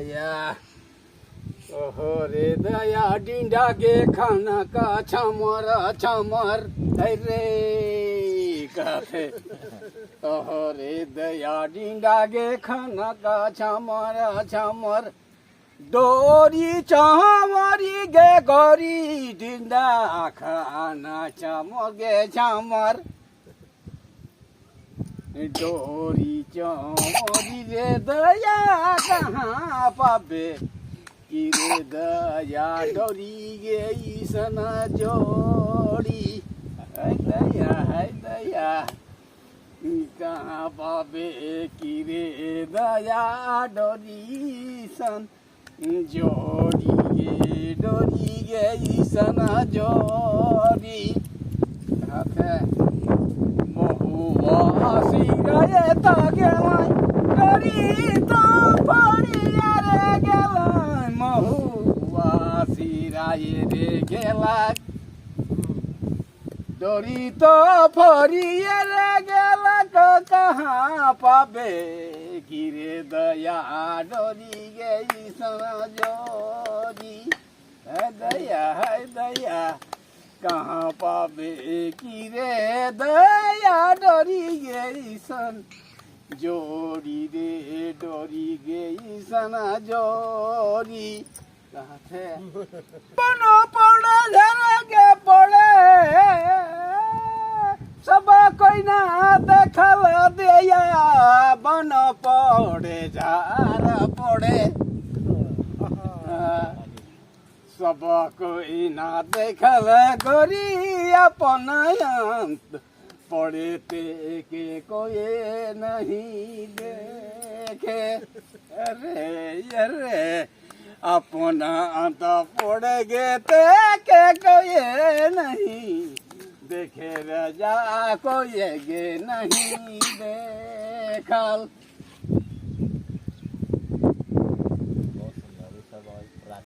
दया ओहो रे दया डिंडा के खाना का छमर छमर रे कहते ओहो रे दया डिंडा के खाना का छमर छमर डोरी चामरी गे गरी डिंडा खाना छमर गे छमर डोरी चामरी रे दया कहाँ पाबे कि रे दया डोरी गे ईसन जोड़ी है दया कहाँ पाबे कि रे दया डोरी सन जोड़ी गे ईसन जोड़ी महुआ सिराए ता गेलाय डोरी तो फरिया रे गेलाय महुआ सिराए रे गेलाय डोरी तो फरिया रे गेलाय तो कहाँ पाबे कि रे दया डोरी गे ईसन जोड़ी है दया कहाँ पाबे कि रे दया डोरी गे ईसन जोड़ी रे डोरी गे ईसन जोड़ी कहाँ थे बनो पड़े झरे के पड़े सब कोई ना देखल दिया बनो पड़े झार पड़े सब कोई ना देखल गोरी अपन पड़े ते के कोई नहीं देखे अरे अपना तो पड़े गे ते के कोई नहीं देखे रजा कोई गे नहीं देखल